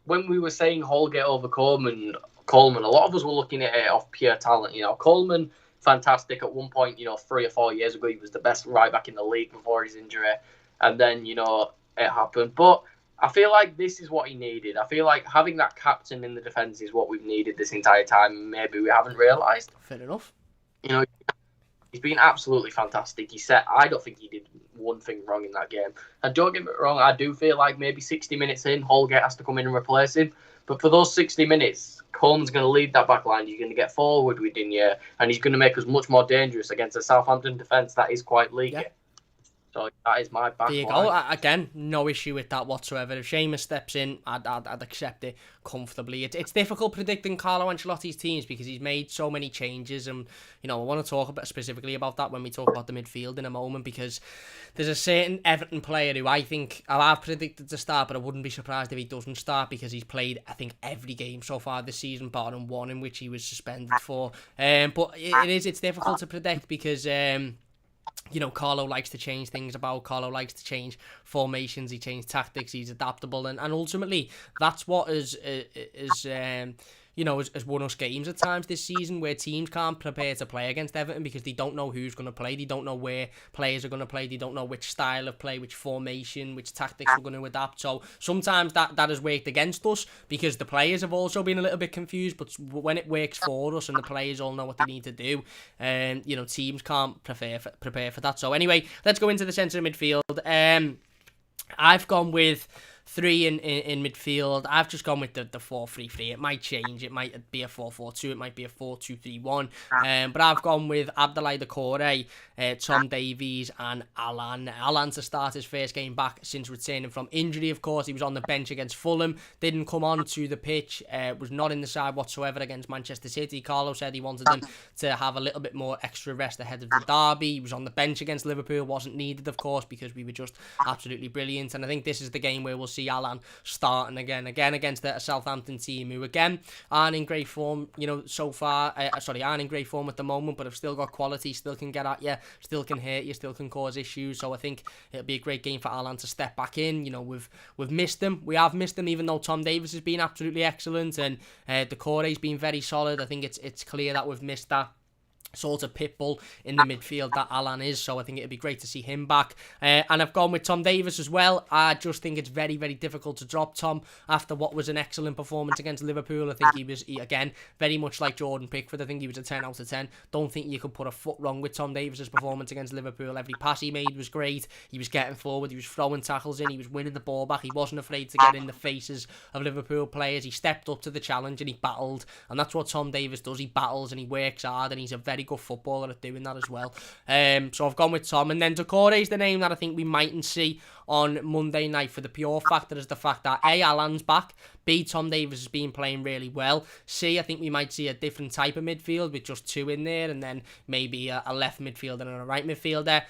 when we were saying Holgate over Coleman, a lot of us were looking at it off pure talent. Coleman, fantastic at one point. 3 or 4 years ago, he was the best right back in the league before his injury, and then it happened. But I feel like this is what he needed. I feel like having that captain in the defence is what we've needed this entire time. Maybe we haven't realised. Fair enough. He's been absolutely fantastic. I don't think he did one thing wrong in that game. And don't get me wrong, I do feel like maybe 60 minutes in, Holgate has to come in and replace him. But for those 60 minutes, Coleman's going to lead that back line. He's going to get forward with Digne, and he's going to make us much more dangerous against a Southampton defence that is quite leaky. Yeah. So that is my back line. There you go. Again, no issue with that whatsoever. If Seamus steps in, I'd accept it comfortably. It's difficult predicting Carlo Ancelotti's teams because he's made so many changes, and I want to talk specifically about that when we talk about the midfield in a moment, because there's a certain Everton player who I think I've predicted to start, but I wouldn't be surprised if he doesn't start, because he's played, I think, every game so far this season, barring one in which he was suspended for. But it's difficult to predict because Carlo likes to change things about. Carlo likes to change formations. He changes tactics. He's adaptable, and ultimately that's what has won us games at times this season, where teams can't prepare to play against Everton because they don't know who's going to play. They don't know where players are going to play. They don't know which style of play, which formation, which tactics we're going to adapt. So sometimes that has worked against us because the players have also been a little bit confused. But when it works for us and the players all know what they need to do, teams can't prepare for that. So anyway, let's go into the centre of midfield. I've gone with 3 in midfield. I've just gone with the 4-3-3. It might change. It might be a 4-4-2. It might be a 4-2-3-1. But I've gone with Abdoulaye Doucouré, Tom Davies, and Alan. Alan to start his first game back since returning from injury, of course. He was on the bench against Fulham. Didn't come on to the pitch. Was not in the side whatsoever against Manchester City. Carlo said he wanted them to have a little bit more extra rest ahead of the derby. He was on the bench against Liverpool. Wasn't needed, of course, because we were just absolutely brilliant. And I think this is the game where we'll see Alan starting again against a Southampton team who again aren't in great form, so far. Aren't in great form at the moment, but have still got quality, still can get at you, still can hurt you, still can cause issues. So I think it'll be a great game for Alan to step back in. We've missed him. We have missed him, even though Tom Davies has been absolutely excellent and Doucouré's been very solid. I think it's clear that we've missed that sort of pit bull in the midfield that Alan is, so I think it'd be great to see him back. And I've gone with Tom Davies as well. I just think it's very, very difficult to drop Tom after what was an excellent performance against Liverpool. I think he was, again, very much like Jordan Pickford. I think he was a 10 out of 10. Don't think you could put a foot wrong with Tom Davies' performance against Liverpool. Every pass he made was great. He was getting forward. He was throwing tackles in. He was winning the ball back. He wasn't afraid to get in the faces of Liverpool players. He stepped up to the challenge and he battled. And that's what Tom Davies does. He battles and he works hard, and he's a very good footballer at doing that as well. So I've gone with Tom, and then Doucouré is the name that I think we mightn't see on Monday night, for the pure factor is the fact that A, Alan's back, B, Tom Davies has been playing really well, C, I think we might see a different type of midfield with just two in there, and then maybe a left midfielder and a right midfielder.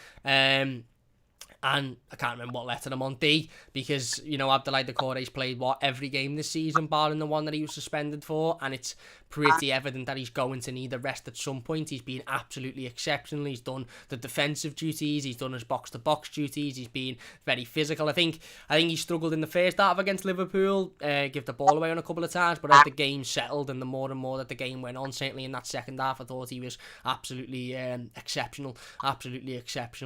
And I can't remember what letter I'm on, D, because, you know, Abdoulaye Doucouré's played, every game this season, barring the one that he was suspended for, and it's pretty evident that he's going to need a rest at some point. He's been absolutely exceptional. He's done the defensive duties, he's done his box-to-box duties, he's been very physical. I think he struggled in the first half against Liverpool, give the ball away on a couple of times, but as the game settled and the more and more that the game went on, certainly in that second half, I thought he was absolutely exceptional.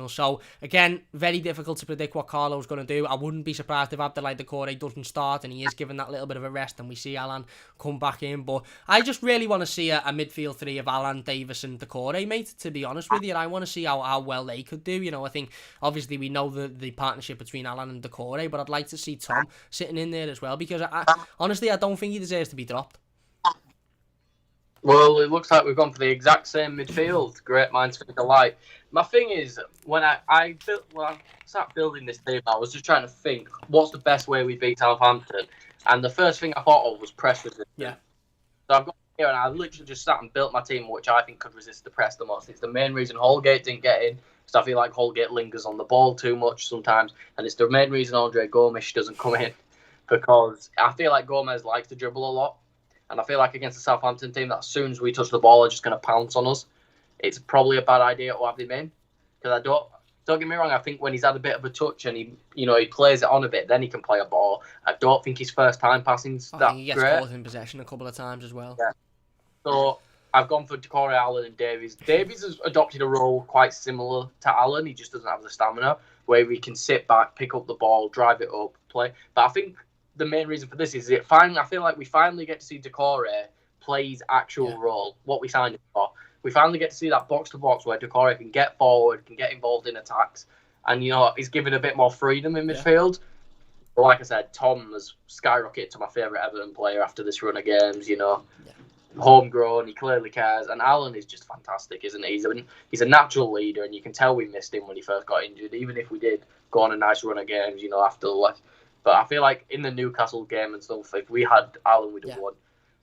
So, again, very difficult to predict what Carlo's going to do. I wouldn't be surprised if Abdoulaye Doucouré doesn't start and he is given that little bit of a rest and we see Alan come back in, but I just really want to see a midfield three of Alan, Davies and Doucouré, mate, to be honest with you. I want to see how well they could do. You know, I think obviously we know the partnership between Alan and Doucouré, but I'd like to see Tom sitting in there as well, because honestly I don't think he deserves to be dropped. Well, it looks like we've gone for the exact same midfield. Great minds think alike. My thing is, when I sat building this team, I was just trying to think, what's the best way we beat Southampton? And the first thing I thought of was press resistance. Yeah. So I've got here, and I literally just sat and built my team, which I think could resist the press the most. It's the main reason Holgate didn't get in, because I feel like Holgate lingers on the ball too much sometimes, and it's the main reason Andre Gomes doesn't come in, because I feel like Gomes likes to dribble a lot. And I feel like against the Southampton team, that as soon as we touch the ball, they're just going to pounce on us. It's probably a bad idea to have him in. Because don't get me wrong, I think when he's had a bit of a touch and he plays it on a bit, then he can play a ball. I don't think his first time passing's that great. I think he gets caught in possession a couple of times as well. Yeah. So I've gone for Doucouré, Allen and Davies. Davies has adopted a role quite similar to Allen. He just doesn't have the stamina, where he can sit back, pick up the ball, drive it up, play. But I think the main reason for this is I feel like we finally get to see Doucouré play his actual role, what we signed him for. We finally get to see that box-to-box where Doucouré can get forward, can get involved in attacks, and, he's given a bit more freedom in midfield. But like I said, Tom has skyrocketed to my favourite Everton player after this run of games, Homegrown, he clearly cares, and Alan is just fantastic, isn't he? He's a natural leader, and you can tell we missed him when he first got injured, even if we did go on a nice run of games, after the left. But I feel like in the Newcastle game and stuff, if we had Alan, we'd have won.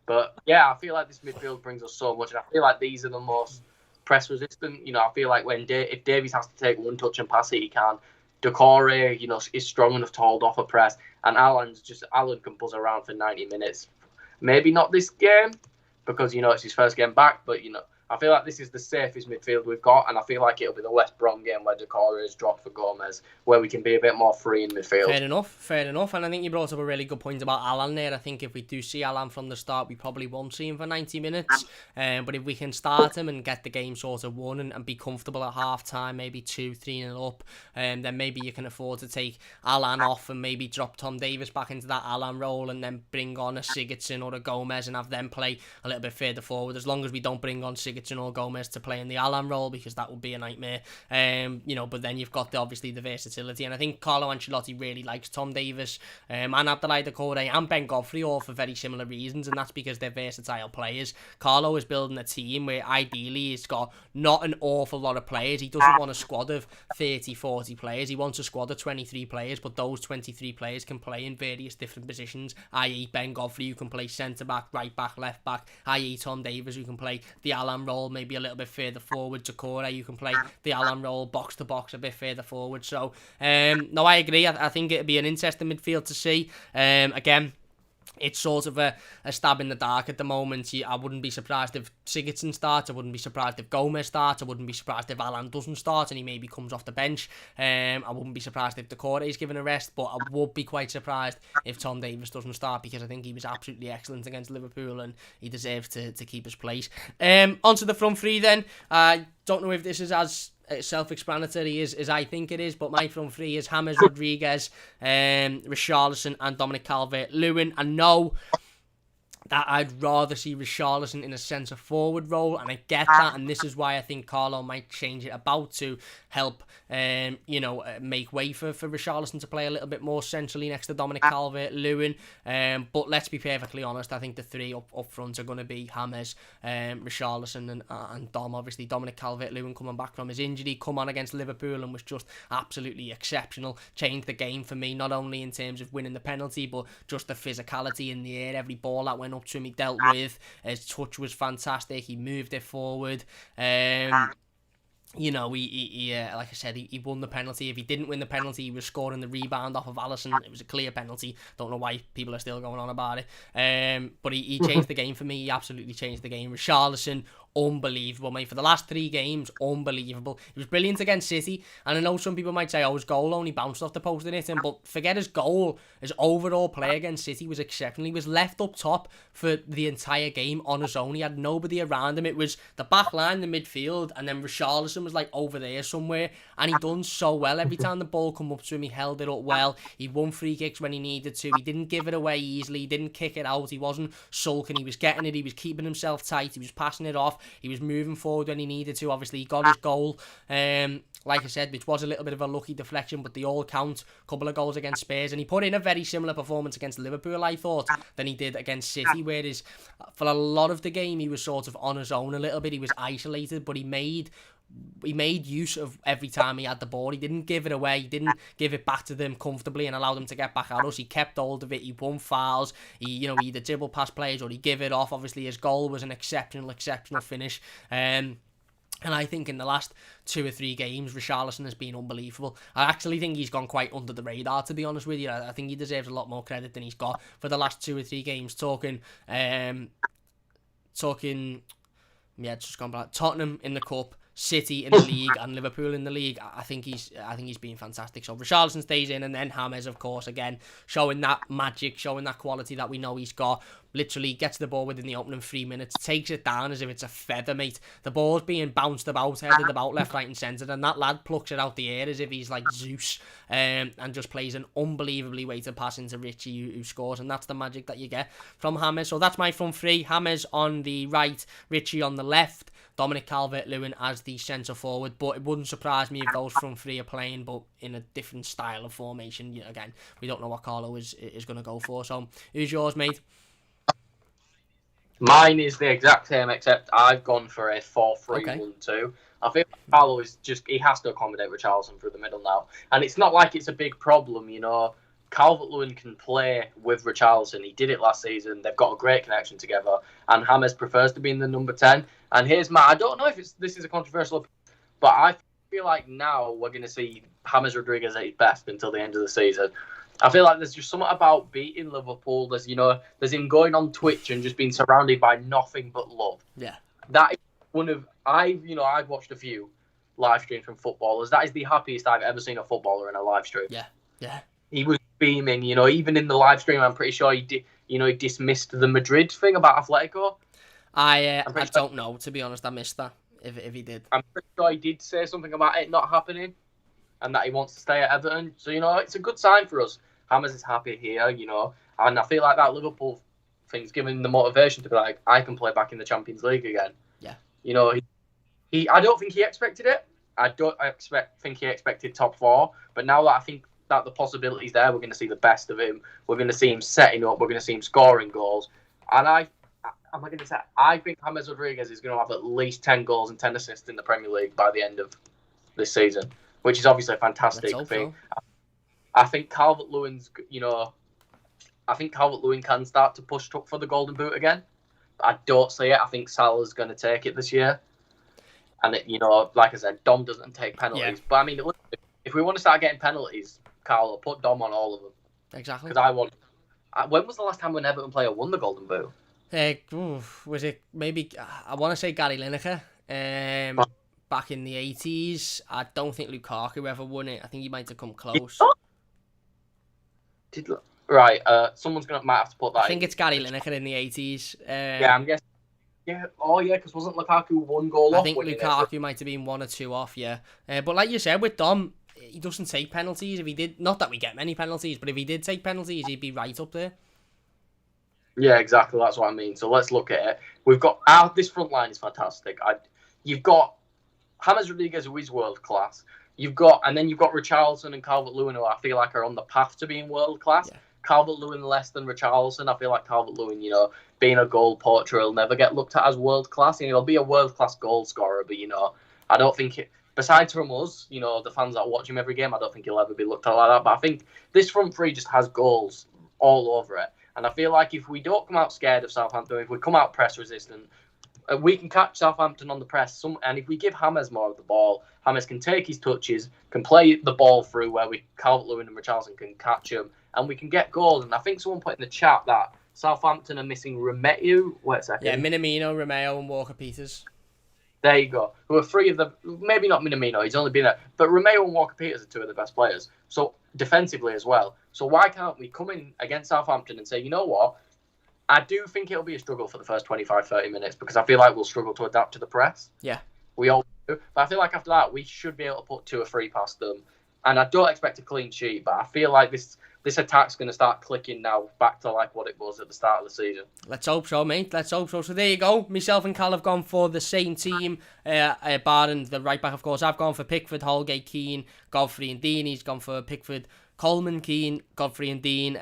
But yeah, I feel like this midfield brings us so much, and I feel like these are the most press resistant. I feel like if Davies has to take one touch and pass it, he can. Doucouré, is strong enough to hold off a press, and Alan can buzz around for 90 minutes. Maybe not this game because it's his first game back, but I feel like this is the safest midfield we've got, and I feel like it'll be the West Brom game where Doucouré is dropped for Gomes, where we can be a bit more free in midfield. Fair enough. And I think you brought up a really good point about Alan there. I think if we do see Alan from the start, we probably won't see him for 90 minutes. But if we can start him and get the game sort of won and be comfortable at half-time, maybe 2-3 up, then maybe you can afford to take Alan off and maybe drop Tom Davies back into that Alan role and then bring on a Sigurdsson or a Gomes and have them play a little bit further forward, as long as we don't bring on Sigurdsson or Gomes to play in the Alan role, because that would be a nightmare. But then you've got obviously the versatility, and I think Carlo Ancelotti really likes Tom Davies and Abdoulaye Doucouré and Ben Godfrey, all for very similar reasons, and that's because they're versatile players. Carlo is building a team where ideally he's got not an awful lot of players. He doesn't want a squad of 30-40 players. He wants a squad of 23 players, but those 23 players can play in various different positions, i.e. Ben Godfrey, who can play centre-back, right-back, left-back, i.e. Tom Davies, who can play the Alan role maybe a little bit further forward. Doucouré, you can play the Alan role box to box a bit further forward. So no, I agree. I think it'd be an interesting midfield to see. Again, it's sort of a stab in the dark at the moment. I wouldn't be surprised if Sigurdsson starts. I wouldn't be surprised if Gomez starts. I wouldn't be surprised if Alan doesn't start and he maybe comes off the bench. I wouldn't be surprised if Decore is given a rest, but I would be quite surprised if Tom Davies doesn't start, because I think he was absolutely excellent against Liverpool and he deserves to keep his place. Onto the front three then. I don't know if this is as self-explanatory as I think it is, but my front three is James Rodriguez, Richarlison and Dominic Calvert-Lewin. I know that I'd rather see Richarlison in a centre forward role, and I get that, and this is why I think Carlo might change it about to help make way for Richarlison to play a little bit more centrally next to Dominic Calvert-Lewin. But let's be perfectly honest, I think the three up front are going to be James, Richarlison and Dom. Obviously, Dominic Calvert-Lewin coming back from his injury, come on against Liverpool and was just absolutely exceptional. Changed the game for me, not only in terms of winning the penalty, but just the physicality in the air. Every ball that went up to him, he dealt with. His touch was fantastic. He moved it forward. He like I said, he won the penalty. If he didn't win the penalty, he was scoring the rebound off of Alisson. It was a clear penalty. Don't know why people are still going on about it. But he changed the game for me. He absolutely changed the game. Richarlison, unbelievable, mate. For the last 3 games, unbelievable. He was brilliant against City. And I know some people might say, oh, his goal only bounced off the post and hit him. But forget his goal. His overall play against City was exceptional. He was left up top for the entire game on his own. He had nobody around him. It was the back line, the midfield, and then Richarlison was like over there somewhere. And he done so well. Every time the ball come up to him, he held it up well. He won free kicks when he needed to. He didn't give it away easily. He didn't kick it out. He wasn't sulking. He was getting it. He was keeping himself tight. He was passing it off. He was moving forward when he needed to. Obviously, he got his goal, like I said, which was a little bit of a lucky deflection, but they all count. A couple of goals against Spurs, and he put in a very similar performance against Liverpool, I thought, than he did against City, whereas for a lot of the game, he was sort of on his own a little bit. He was isolated, but he made use of every time he had the ball. He didn't give it away. He didn't give it back to them comfortably and allow them to get back at us. He kept hold of it. He won fouls. He either dribble past players or he give it off. Obviously, his goal was an exceptional finish. And I think in the last 2 or 3 games, Richarlison has been unbelievable. I actually think he's gone quite under the radar, to be honest with you. I think he deserves a lot more credit than he's got for the last 2 or 3 games. Just gone back. Tottenham in the cup, City in the league and Liverpool in the league. I think he's been fantastic. So Richarlison stays in, and then James, of course, again showing that magic, showing that quality that we know he's got. Literally gets the ball within the opening 3 minutes, takes it down as if it's a feather, mate. The ball's being bounced about, headed about left, right and centre, and that lad plucks it out the air as if he's like Zeus, and just plays an unbelievably weighted pass into Richie, who scores, and that's the magic that you get from James. So that's my front three. James on the right, Richie on the left, Dominic Calvert-Lewin as the centre forward. But it wouldn't surprise me if those front three are playing, but in a different style of formation. Again, we don't know what Carlo is going to go for. So who's yours, mate? Mine is the exact same, except I've gone for a 4-3-1-2. I feel like Carlo is he has to accommodate Richarlison through the middle now. And it's not like it's a big problem, Calvert-Lewin can play with Richarlison. He did it last season. They've got a great connection together. And James prefers to be in the number 10. And here's I don't know if this is a controversial opinion, but I feel like now we're going to see James Rodriguez at his best until the end of the season. I feel like there's just something about beating Liverpool. There's him going on Twitch and just being surrounded by nothing but love. Yeah. That is one of I've watched a few live streams from footballers. That is the happiest I've ever seen a footballer in a live stream. Yeah. Yeah. He was beaming, even in the live stream. I'm pretty sure he dismissed the Madrid thing about Atletico. I don't know, to be honest. I missed that. If he did, I'm pretty sure he did say something about it not happening, and that he wants to stay at Everton. So it's a good sign for us. James is happy here, and I feel like that Liverpool thing's giving him the motivation to be like, I can play back in the Champions League again. Yeah. I don't think he expected it. I don't think he expected top 4, but now that I think that the possibilities there, we're going to see the best of him. We're going to see him setting up. We're going to see him scoring goals. And I think James Rodriguez is going to have at least 10 goals and 10 assists in the Premier League by the end of this season, which is obviously a fantastic thing. So. I think Calvert-Lewin's, I think Calvert-Lewin can start to push up for the Golden Boot again. I don't see it. I think Salah's going to take it this year. And, like I said, Dom doesn't take penalties. Yeah. But, I mean, if we want to start getting penalties, Carlo, put Dom on all of them. Exactly. Because When was the last time when Everton player won the Golden Boot? Was it maybe, I want to say Gary Lineker, back in the 80s. I don't think Lukaku ever won it. I think he might have come close. Right, someone's might have to put that I think it's Gary Lineker in the 80s. Yeah, I'm guessing. Yeah, because wasn't Lukaku one goal off? I think Lukaku might have been 1 or 2 off, yeah. But like you said, with Dom, he doesn't take penalties. If he did, not that we get many penalties, but if he did take penalties, he'd be right up there. Yeah, exactly. That's what I mean. So let's look at it. We've got this front line is fantastic. You've got James Rodriguez, who is world class. And then you've got Richarlison and Calvert-Lewin, who I feel like are on the path to being world class. Yeah. Calvert-Lewin less than Richarlison. I feel like Calvert-Lewin, being a goal poacher, will never get looked at as world class. He'll be a world class goal scorer, but I don't think besides from us, the fans that watch him every game, I don't think he'll ever be looked at like that. But I think this front three just has goals all over it. And I feel like if we don't come out scared of Southampton, if we come out press resistant, we can catch Southampton on the press. And if we give James more of the ball, James can take his touches, can play the ball through where Calvert-Lewin and Richarlison can catch him, and we can get goals. And I think someone put in the chat that Southampton are missing Romeo. Wait a second. Yeah, Minamino, Romeo, and Walker-Peters. There you go. Who are 3 of the... Maybe not Minamino, he's only been there. But Romeo and Walker-Peters are 2 of the best players. So, defensively as well. So, why can't we come in against Southampton and say, you know what? I do think it'll be a struggle for the first 25, 30 minutes because I feel like we'll struggle to adapt to the press. Yeah. We all do. But I feel like after that, we should be able to put 2 or 3 past them. And I don't expect a clean sheet, but I feel like this attack's going to start clicking now back to like what it was at the start of the season. Let's hope so, mate. Let's hope so. So there you go. Myself and Cal have gone for the same team, barring the right back, of course. I've gone for Pickford, Holgate, Keane, Godfrey and Dean. He's gone for Pickford, Coleman, Keane, Godfrey and Dean.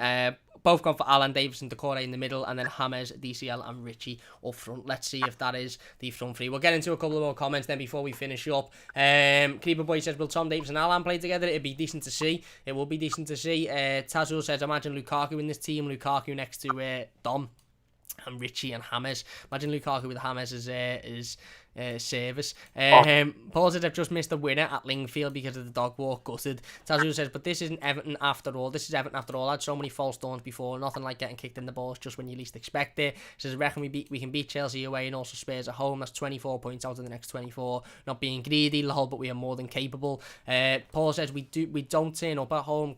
Both gone for Alan Davis and Decore in the middle, and then James, DCL and Richie up front. Let's see if that is the front three. We'll get into a couple of more comments then before we finish up. Creeper Boy says, will Tom Davis and Alan play together? It'd be decent to see. It will be decent to see. Tazul says, imagine Lukaku in this team. Lukaku next to Dom and Richie and James. Imagine Lukaku with James as service. Paul says, I've just missed the winner at Lingfield because of the dog walk. Gutted. Tazul says, but this isn't Everton after all. This is Everton after all. I had so many false dawns before. Nothing like getting kicked in the balls just when you least expect it. Says, I reckon we can beat Chelsea away and also Spurs at home. That's 24 points out of the next 24. Not being greedy, lol, but we are more than capable. Paul says, we don't turn up at home.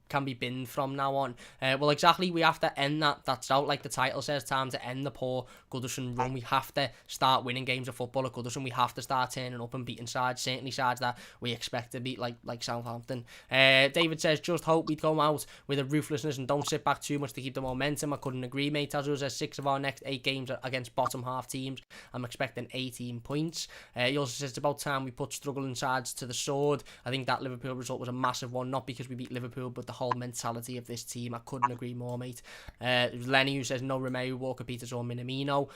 Can be binned from now on. Well, exactly, we have to end that. That's out, like the title says, time to end the poor Goodison run. We have to start winning games of football at Goodison. We have to start turning up and beating sides, certainly sides that we expect to beat, like Southampton. David says, just hope we come out with a ruthlessness and don't sit back too much to keep the momentum. I couldn't agree, mate. Tazul says, 6 of our next 8 games are against bottom half teams. I'm expecting 18 points. He also says, it's about time we put struggling sides to the sword. I think that Liverpool result was a massive one, not because we beat Liverpool, but the whole mentality of this team. I couldn't agree more, mate. It was Lenny who says no Romeo, Walker Peters or Minamino.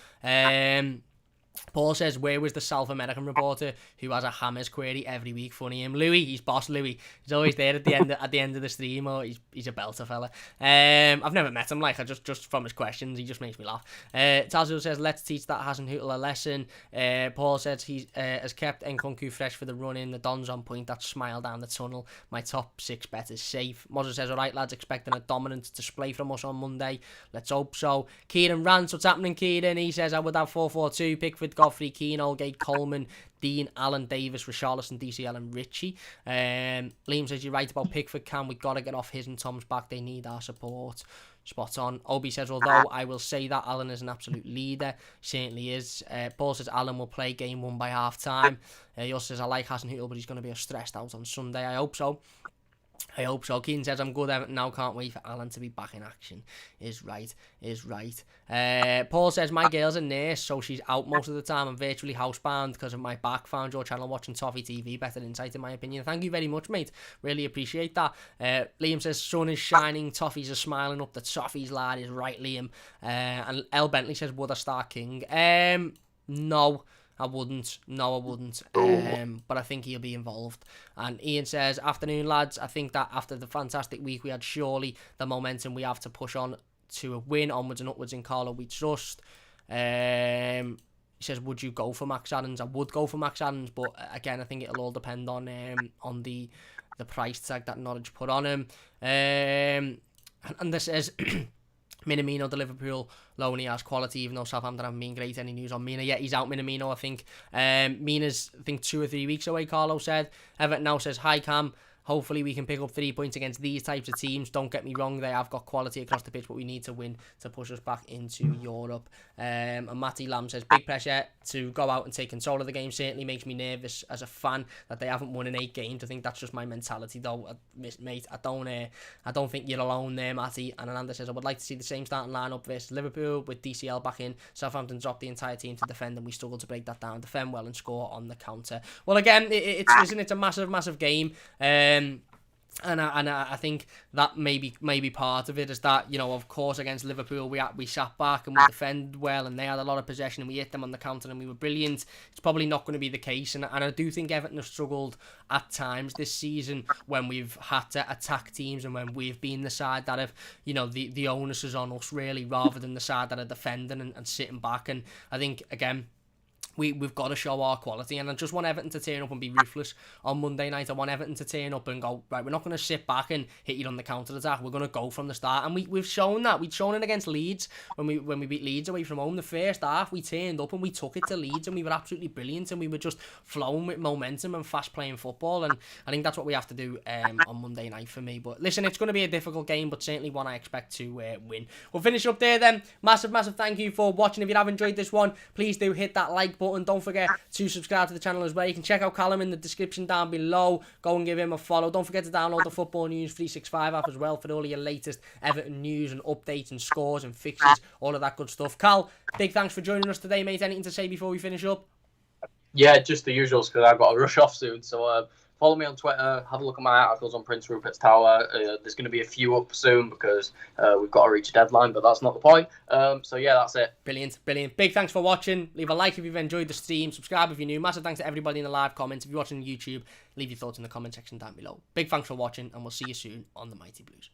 Paul says, where was the South American reporter who has a James query every week? Funny him. Louis, he's boss Louis. He's always there at the end of the stream, or he's a belter fella. I've never met him, I just from his questions, he just makes me laugh. Tazul says, let's teach that hasn't Hootle a lesson. Paul says he has kept Nkunku fresh for the run-in. The Don's on point. That smile down the tunnel. My top 6 bet is safe. Mozza says, alright lads, expecting a dominant display from us on Monday. Let's hope so. Kieran rants, what's happening, Kieran? He says, I would have 4-4-2, Pickford, Godfrey, Keane, Holgate, Coleman, Dean, Alan, Davis, Richarlison, DCL and Richie. Liam says, you're right about Pickford, Cam. We've got to get off his and Tom's back. They need our support. Spot on. Obi says, although I will say that Alan is an absolute leader. Certainly is. Paul says, Alan will play game 1 by half time. He also says, I like Hassan Hootle, but he's going to be stressed out on Sunday. I hope so. Keane says, I'm good Everton now, can't wait for Alan to be back in action. Is right. Paul says, my girl's a nurse, so she's out most of the time. I'm virtually housebound because of my back. Found your channel watching Toffee TV. Better insight in my opinion. Thank you very much, mate. Really appreciate that. Liam says, sun is shining, Toffees are smiling up the Toffees, lad. Is right, Liam. And El Bentley says, would I start King? No. I wouldn't. But I think he'll be involved. And Ian says, afternoon lads, I think that after the fantastic week we had, surely the momentum we have to push on to a win, onwards and upwards in Carlo we trust. He says, would you go for Max Adams? I would go for Max Adams, but again, I think it'll all depend on the price tag that Norwich put on him. And this says, Minamino, the Liverpool loanee, has quality, even though Southampton haven't been great. Any news on Mina? Yeah, he's out, Minamino, I think. Mina's, I think, 2 or 3 weeks away, Carlo said. Everton now says, hi, Cam. Hopefully we can pick up 3 points against these types of teams. Don't get me wrong, they have got quality across the pitch, but we need to win to push us back into Europe. And Matty Lamb says, big pressure to go out and take control of the game. Certainly makes me nervous as a fan that they haven't won in 8 games. I think that's just my mentality, though, mate. I don't think you're alone there, Matty. And Ananda says, I would like to see the same starting lineup versus Liverpool with DCL back in. Southampton dropped the entire team to defend, and we struggled to break that down, defend well and score on the counter. Well, again, it's a massive game. And I think that maybe part of it is that, you know, of course, against Liverpool we sat back and we defended well, and they had a lot of possession and we hit them on the counter and we were brilliant. It's probably not going to be the case, and I do think Everton have struggled at times this season when we've had to attack teams and when we've been the side that have, you know, the onus is on us really, rather than the side that are defending and sitting back. And I think, again, we've got to show our quality, and I just want Everton to turn up and be ruthless on Monday night. I want Everton to turn up and go, right, we're not going to sit back and hit you on the counter-attack. We're going to go from the start, and we've shown that. We've shown it against Leeds when we beat Leeds away from home. The first half, we turned up and we took it to Leeds, and we were absolutely brilliant, and we were just flowing with momentum and fast-playing football, and I think that's what we have to do on Monday night for me. But listen, it's going to be a difficult game, but certainly one I expect to win. We'll finish up there then. Massive thank you for watching. If you have enjoyed this one, please do hit that like button. Don't forget to subscribe to the channel as well. You can check out Callum in the description down below. Go and give him a follow. Don't forget to download the Football News 365 app as well for all of your latest Everton news and updates and scores and fixtures, all of that good stuff. Cal, big thanks for joining us today, mate. Anything to say before we finish up? Yeah, just the usuals, because I've got to rush off soon. So follow me on Twitter, have a look at my articles on Prince Rupert's Tower. There's going to be a few up soon because we've got to reach a deadline, but that's not the point. So yeah, that's it. Brilliant. Big thanks for watching. Leave a like if you've enjoyed the stream. Subscribe if you're new. Massive thanks to everybody in the live comments. If you're watching on YouTube, leave your thoughts in the comment section down below. Big thanks for watching, and we'll see you soon on The Mighty Blues.